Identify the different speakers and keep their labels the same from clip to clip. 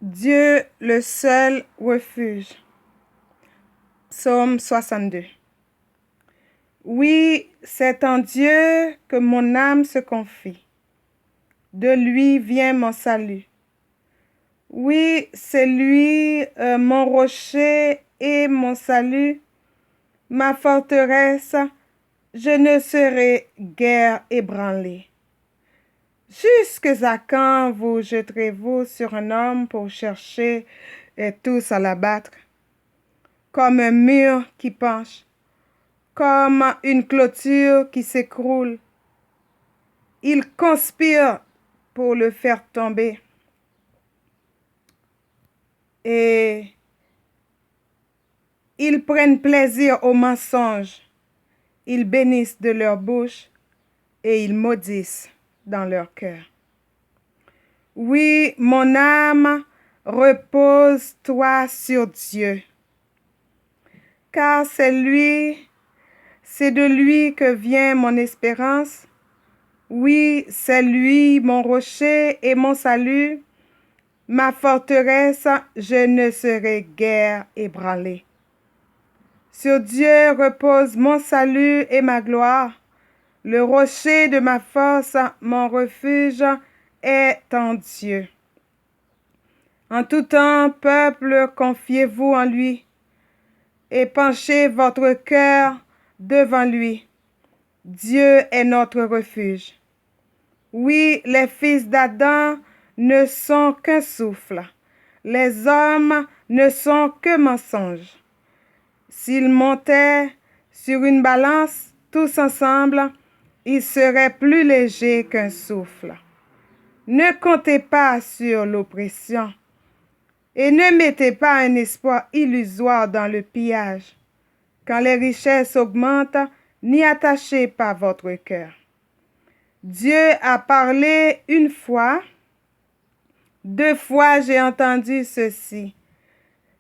Speaker 1: Dieu, le seul refuge. Psaume 62. Oui, c'est en Dieu que mon âme se confie. De lui vient mon salut. Oui, c'est lui mon rocher et mon salut, ma forteresse. Je ne serai guère ébranlé. Jusqu'à quand vous jetterez-vous sur un homme pour chercher et tous à l'abattre? Comme un mur qui penche, comme une clôture qui s'écroule. Ils conspirent pour le faire tomber. Et ils prennent plaisir au mensonge. Ils bénissent de leur bouche et ils maudissent dans leur cœur. Oui, mon âme, repose-toi sur Dieu, car c'est de lui que vient mon espérance. Oui, c'est lui mon rocher et mon salut, ma forteresse, je ne serai guère ébranlé. Sur Dieu repose mon salut et ma gloire. Le rocher de ma force, mon refuge, est en Dieu. En tout temps, peuple, confiez-vous en lui et penchez votre cœur devant lui. Dieu est notre refuge. Oui, les fils d'Adam ne sont qu'un souffle. Les hommes ne sont que mensonges. S'ils montaient sur une balance, tous ensemble, ils seraient plus légers qu'un souffle. Ne comptez pas sur l'oppression et ne mettez pas un espoir illusoire dans le pillage. Quand les richesses augmentent, n'y attachez pas votre cœur. Dieu a parlé une fois, 2 fois j'ai entendu ceci.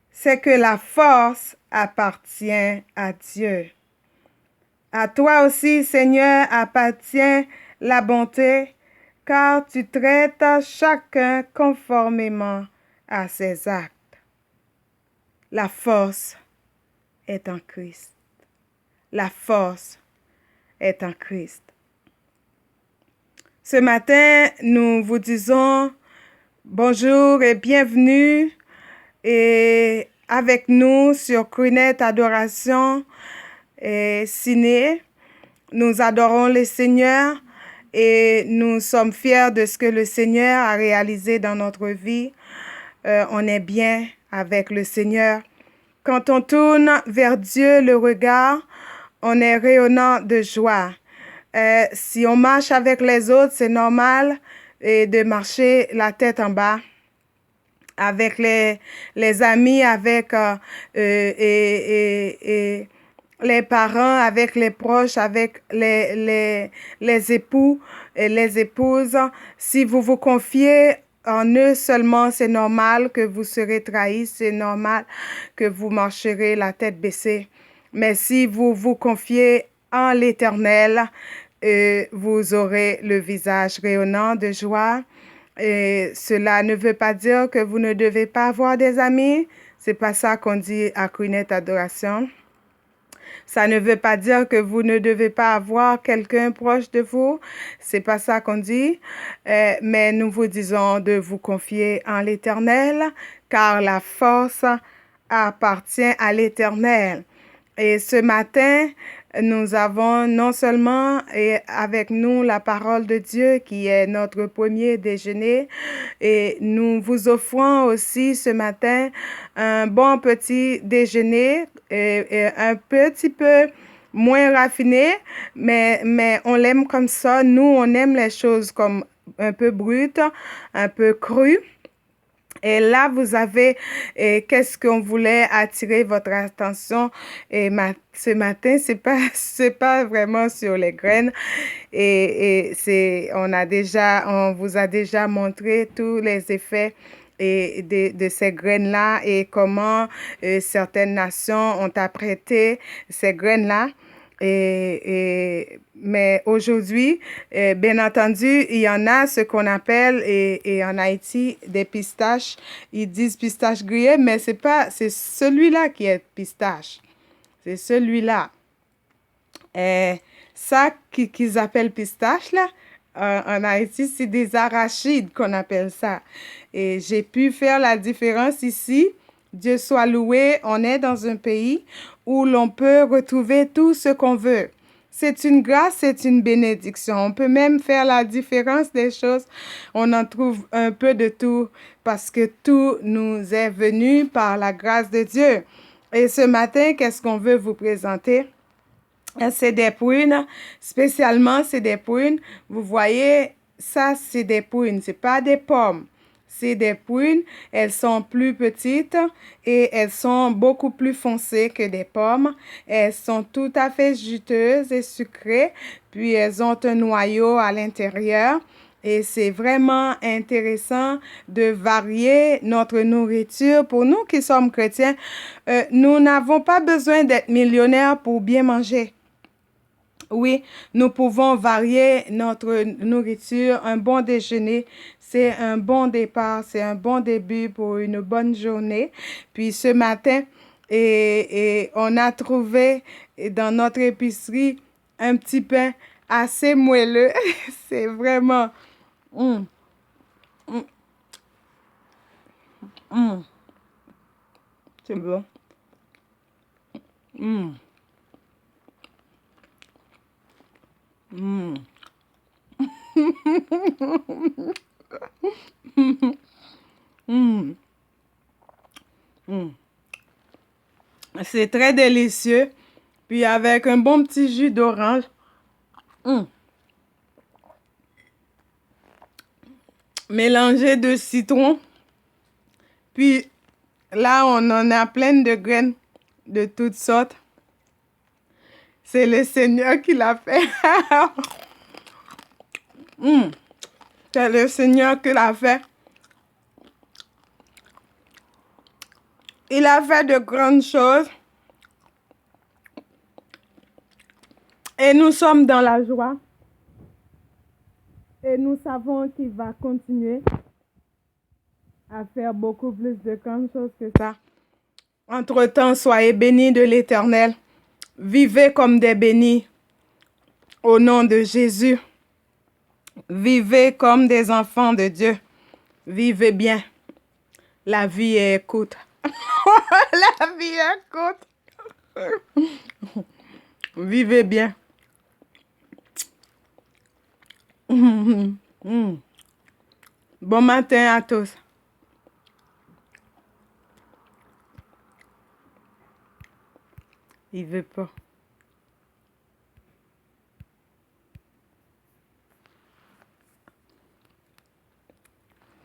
Speaker 1: C'est que la force appartient à Dieu. À toi aussi, Seigneur, appartient la bonté, car tu traites chacun conformément à ses actes. La force est en Christ. La force est en Christ. Ce matin, nous vous disons bonjour et bienvenue et avec nous sur Queenette Adoration et Ciné. Nous adorons le Seigneur et nous sommes fiers de ce que le Seigneur a réalisé dans notre vie. On est bien avec le Seigneur. Quand on tourne vers Dieu le regard, on est rayonnant de joie. Si on marche avec les autres, c'est normal de marcher la tête en bas. Avec les amis, avec les parents, avec les proches, avec les époux et les épouses. Si vous vous confiez en eux seulement, c'est normal que vous serez trahis, c'est normal que vous marcherez la tête baissée. Mais si vous vous confiez en l'Éternel, vous aurez le visage rayonnant de joie. Et cela ne veut pas dire que vous ne devez pas avoir des amis. C'est pas ça qu'on dit à Queenette Adoration. Ça ne veut pas dire que vous ne devez pas avoir quelqu'un proche de vous. C'est pas ça qu'on dit. Mais nous vous disons de vous confier en l'Éternel, car la force appartient à l'Éternel. Et ce matin, nous avons non seulement avec nous la parole de Dieu qui est notre premier déjeuner, et nous vous offrons aussi ce matin un bon petit déjeuner, et un petit peu moins raffiné, mais on l'aime comme ça. Nous, on aime les choses comme un peu brutes, un peu crues. Et là, vous avez qu'est-ce qu'on voulait attirer votre attention ce matin, c'est pas vraiment sur les graines on vous a déjà montré tous les effets de ces graines-là et comment certaines nations ont apprêté ces graines-là. Mais aujourd'hui, bien entendu, il y en a ce qu'on appelle, et en Haïti, des pistaches. Ils disent pistache grillée, mais c'est celui-là qui est pistache. C'est celui-là. Ça qu'ils appellent pistache, là, en Haïti, c'est des arachides qu'on appelle ça. Et j'ai pu faire la différence ici. Dieu soit loué, on est dans un pays où l'on peut retrouver tout ce qu'on veut. C'est une grâce, c'est une bénédiction. On peut même faire la différence des choses. On en trouve un peu de tout parce que tout nous est venu par la grâce de Dieu. Et ce matin, qu'est-ce qu'on veut vous présenter? C'est des prunes, spécialement c'est des prunes. Vous voyez, ça c'est des prunes, c'est pas des pommes. C'est des prunes, elles sont plus petites et elles sont beaucoup plus foncées que des pommes. Elles sont tout à fait juteuses et sucrées, puis elles ont un noyau à l'intérieur. Et c'est vraiment intéressant de varier notre nourriture. Pour nous qui sommes chrétiens, nous n'avons pas besoin d'être millionnaires pour bien manger. Oui, nous pouvons varier notre nourriture. Un bon déjeuner, c'est un bon départ, c'est un bon début pour une bonne journée. Puis ce matin, on a trouvé dans notre épicerie un petit pain assez moelleux. C'est vraiment... mm, mm, mm. C'est bon. Mm, mm. Mm, mm. C'est très délicieux. Puis avec un bon petit jus d'orange. Mm. Mélangé de citron. Puis là, on en a plein de graines de toutes sortes. C'est le Seigneur qui l'a fait. Mm. C'est le Seigneur qui l'a fait. Il a fait de grandes choses. Et nous sommes dans la joie. Et nous savons qu'il va continuer à faire beaucoup plus de grandes choses que ça. Entre-temps, soyez bénis de l'Éternel. Vivez comme des bénis au nom de Jésus. Vivez comme des enfants de Dieu. Vivez bien. La vie est courte. La vie est courte. Vivez bien. Bon matin à tous. Il veut pas.